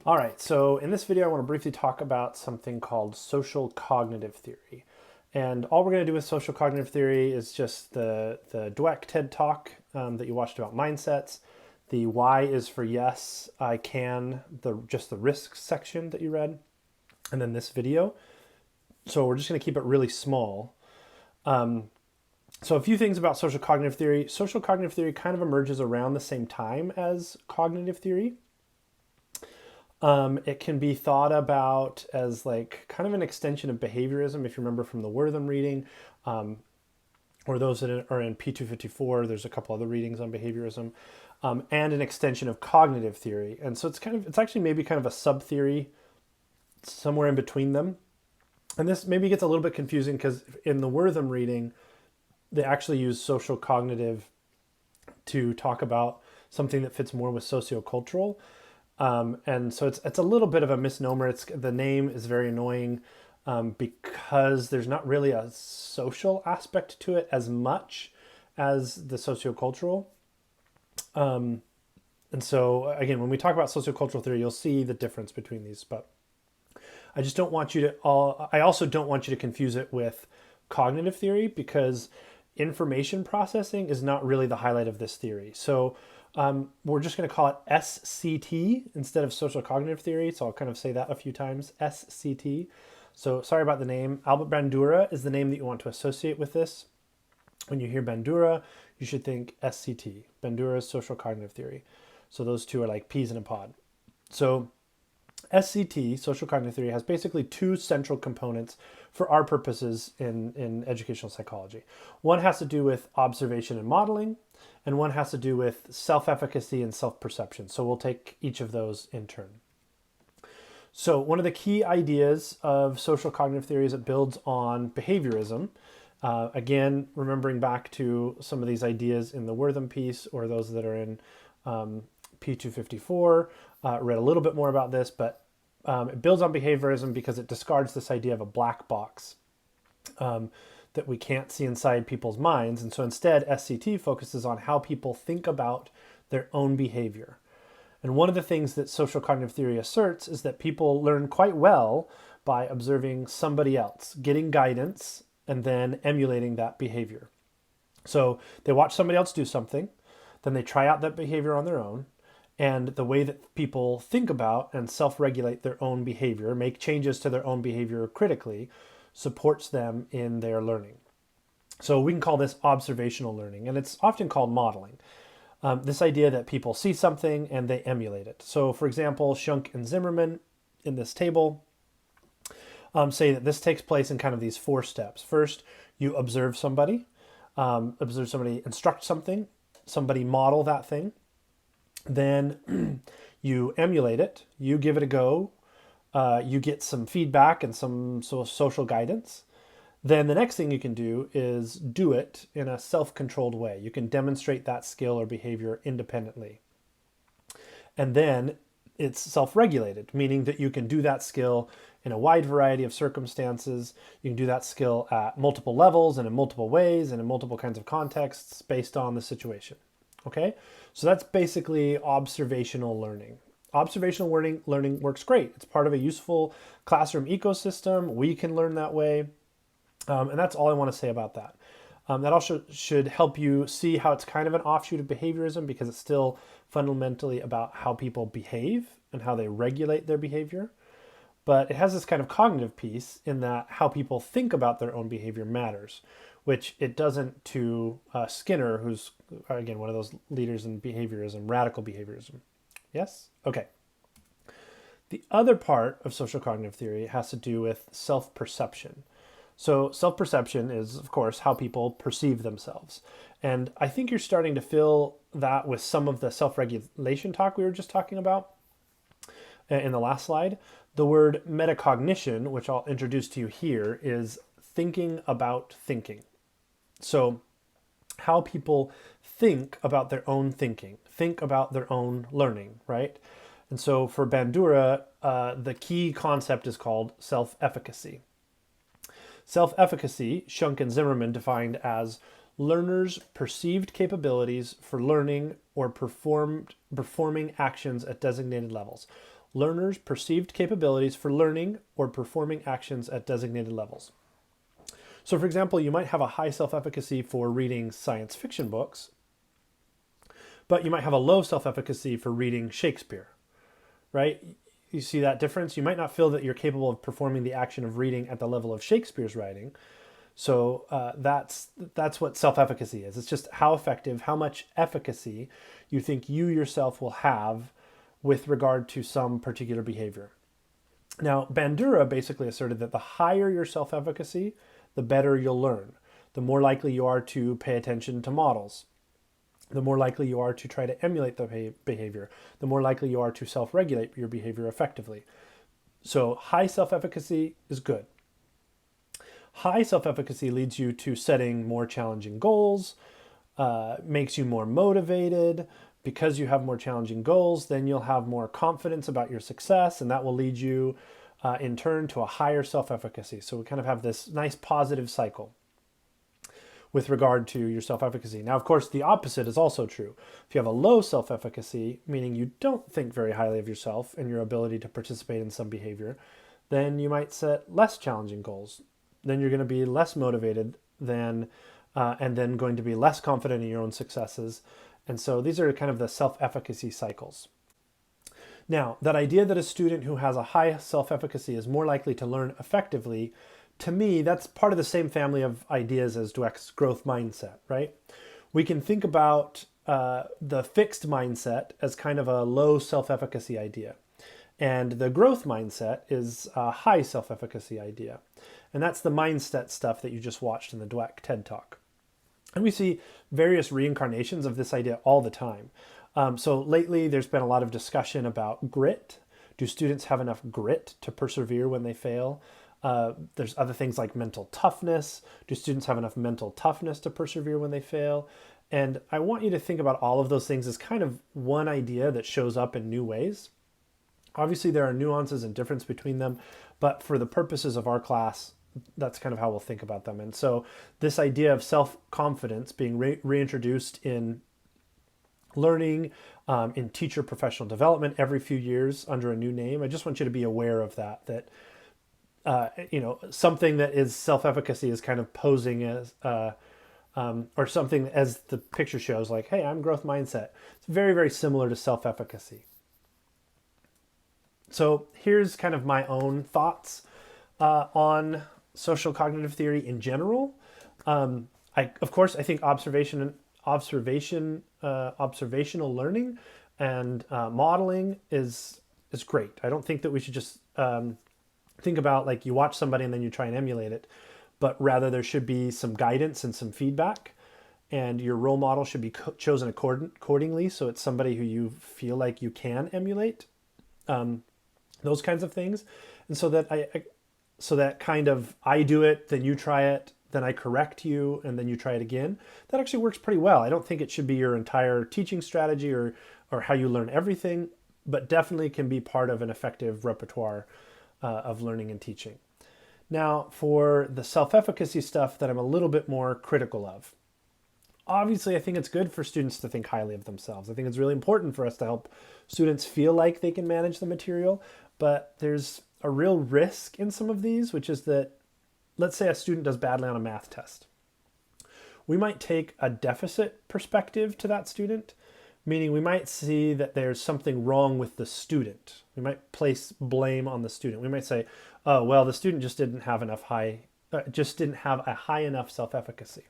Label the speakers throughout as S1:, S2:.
S1: All right, so in this video, I want to briefly talk about something called social cognitive theory. And all we're going to do with social cognitive theory is just the Dweck TED Talk that you watched about mindsets, the Y is for yes, I can, just the risks section that you read, and then this video. So we're just going to keep it really small. So a few things about social cognitive theory. Social cognitive theory kind of emerges around the same time as cognitive theory. It can be thought about as like kind of an extension of behaviorism, if you remember from the Wortham reading, or those that are in P254. There's a couple other readings on behaviorism, and an extension of cognitive theory. And so it's actually maybe kind of a sub theory somewhere in between them. And this maybe gets a little bit confusing because in the Wortham reading, they actually use social cognitive to talk about something that fits more with sociocultural. And so it's a little bit of a misnomer. The name is very annoying because there's not really a social aspect to it as much as the sociocultural. And so again, when we talk about sociocultural theory, you'll see the difference between these. But I also don't want you to confuse it with cognitive theory because information processing is not really the highlight of this theory. So we're just going to call it SCT instead of social cognitive theory. So I'll kind of say that a few times, SCT. So sorry about the name. Albert Bandura is the name that you want to associate with this. When you hear Bandura, you should think SCT, Bandura's social cognitive theory. So those two are like peas in a pod. So SCT, social cognitive theory, has basically two central components for our purposes in educational psychology. One has to do with observation and modeling, and one has to do with self-efficacy and self-perception. So we'll take each of those in turn. So one of the key ideas of social cognitive theory is it builds on behaviorism. Again, remembering back to some of these ideas in the Wortham piece or those that are in P254, read a little bit more about this, but it builds on behaviorism because it discards this idea of a black box that we can't see inside people's minds. And so instead, SCT focuses on how people think about their own behavior. And one of the things that social cognitive theory asserts is that people learn quite well by observing somebody else, getting guidance, and then emulating that behavior. So they watch somebody else do something, then they try out that behavior on their own, and the way that people think about and self-regulate their own behavior, make changes to their own behavior critically, supports them in their learning. So we can call this observational learning, and it's often called modeling. This idea that people see something and they emulate it. So for example, Shunk and Zimmerman in this table say that this takes place in kind of these four steps. First, you observe somebody instruct something, somebody model that thing. Then you emulate it, you give it a go, you get some feedback and some social guidance. Then the next thing you can do is do it in a self-controlled way. You can demonstrate that skill or behavior independently. And then it's self-regulated, meaning that you can do that skill in a wide variety of circumstances. You can do that skill at multiple levels and in multiple ways and in multiple kinds of contexts based on the situation. Okay, so that's basically observational learning. Observational learning works great. It's part of a useful classroom ecosystem. We can learn that way. And that's all I want to say about that. That also should help you see how it's kind of an offshoot of behaviorism because it's still fundamentally about how people behave and how they regulate their behavior. But it has this kind of cognitive piece in that how people think about their own behavior matters, which it doesn't to Skinner, who's, again, one of those leaders in behaviorism, radical behaviorism. Yes? Okay. The other part of social cognitive theory has to do with self-perception. So self-perception is, of course, how people perceive themselves. And I think you're starting to feel that with some of the self-regulation talk we were just talking about in the last slide. The word metacognition, which I'll introduce to you here, is thinking about thinking. So how people think about their own thinking, think about their own learning, right? And so for Bandura, the key concept is called self-efficacy. Self-efficacy, Shunk and Zimmerman defined as learners' perceived capabilities for learning or performing actions at designated levels. learners' perceived capabilities for learning or performing actions at designated levels. So for example, you might have a high self-efficacy for reading science fiction books, but you might have a low self-efficacy for reading Shakespeare, right? You see that difference? You might not feel that you're capable of performing the action of reading at the level of Shakespeare's writing. So that's what self-efficacy is. It's just how effective, how much efficacy you think you yourself will have with regard to some particular behavior. Now, Bandura basically asserted that the higher your self-efficacy, the better you'll learn. The more likely you are to pay attention to models. The more likely you are to try to emulate the behavior. The more likely you are to self-regulate your behavior effectively. So high self-efficacy is good. High self-efficacy leads you to setting more challenging goals, makes you more motivated. Because you have more challenging goals, then you'll have more confidence about your success, and that will lead you in turn to a higher self-efficacy. So we kind of have this nice positive cycle with regard to your self-efficacy. Now, of course, the opposite is also true. If you have a low self-efficacy, meaning you don't think very highly of yourself and your ability to participate in some behavior, then you might set less challenging goals. Then you're going to be less motivated and then going to be less confident in your own successes. And so these are kind of the self-efficacy cycles. Now, that idea that a student who has a high self-efficacy is more likely to learn effectively, to me, that's part of the same family of ideas as Dweck's growth mindset, right? We can think about the fixed mindset as kind of a low self-efficacy idea. And the growth mindset is a high self-efficacy idea. And that's the mindset stuff that you just watched in the Dweck TED Talk. And we see various reincarnations of this idea all the time. So lately, there's been a lot of discussion about grit. Do students have enough grit to persevere when they fail? There's other things like mental toughness. Do students have enough mental toughness to persevere when they fail? And I want you to think about all of those things as kind of one idea that shows up in new ways. Obviously, there are nuances and difference between them, but for the purposes of our class, that's kind of how we'll think about them. And so this idea of self-confidence being reintroduced in learning, in teacher professional development every few years under a new name, I just want you to be aware of that something that is self-efficacy is kind of posing as, or something as the picture shows, like, hey, I'm growth mindset. It's very, very similar to self-efficacy. So here's kind of my own thoughts on social cognitive theory in general. I think observational learning and modeling is great. I don't think that we should just think about like you watch somebody and then you try and emulate it, but rather there should be some guidance and some feedback, and your role model should be chosen accordingly. So it's somebody who you feel like you can emulate, those kinds of things. And so that kind of, I do it, then you try it, then I correct you, and then you try it again. That actually works pretty well. I don't think it should be your entire teaching strategy or how you learn everything, but definitely can be part of an effective repertoire of learning and teaching. Now, for the self-efficacy stuff that I'm a little bit more critical of. Obviously, I think it's good for students to think highly of themselves. I think it's really important for us to help students feel like they can manage the material, but there's a real risk in some of these, which is that, let's say a student does badly on a math test. We might take a deficit perspective to that student, meaning we might see that there's something wrong with the student. We might place blame on the student. We might say, oh, well, the student just didn't have a high enough self-efficacy.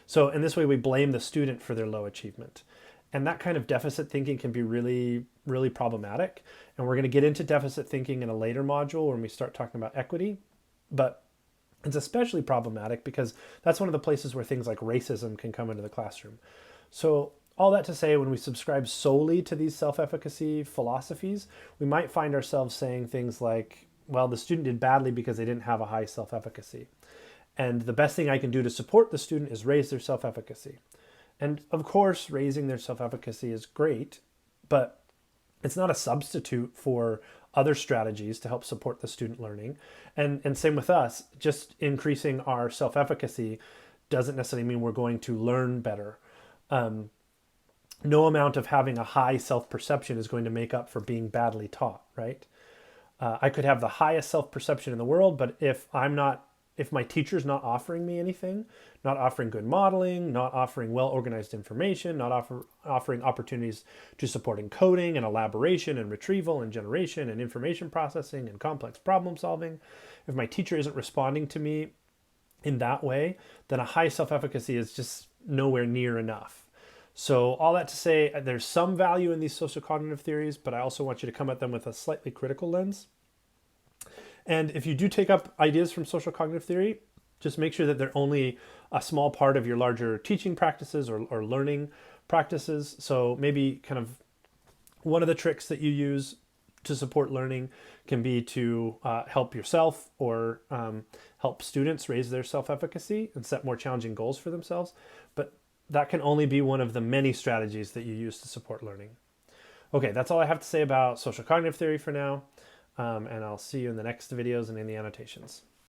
S1: So in this way, we blame the student for their low achievement. And that kind of deficit thinking can be really, really problematic. And we're going to get into deficit thinking in a later module when we start talking about equity. But it's especially problematic because that's one of the places where things like racism can come into the classroom. So all that to say, when we subscribe solely to these self-efficacy philosophies, we might find ourselves saying things like, well, the student did badly because they didn't have a high self-efficacy. And the best thing I can do to support the student is raise their self-efficacy. And of course, raising their self-efficacy is great, but it's not a substitute for other strategies to help support the student learning. And same with us, just increasing our self-efficacy doesn't necessarily mean we're going to learn better. no amount of having a high self-perception is going to make up for being badly taught, right? I could have the highest self-perception in the world, but if my teacher's not offering me anything, not offering good modeling, not offering well-organized information, not offering opportunities to support encoding and elaboration and retrieval and generation and information processing and complex problem solving, if my teacher isn't responding to me in that way, then a high self-efficacy is just nowhere near enough. So all that to say, there's some value in these social cognitive theories, but I also want you to come at them with a slightly critical lens. And if you do take up ideas from social cognitive theory, just make sure that they're only a small part of your larger teaching practices or learning practices. So maybe kind of one of the tricks that you use to support learning can be to help yourself or help students raise their self-efficacy and set more challenging goals for themselves. But that can only be one of the many strategies that you use to support learning. Okay, that's all I have to say about social cognitive theory for now. And I'll see you in the next videos and in the annotations.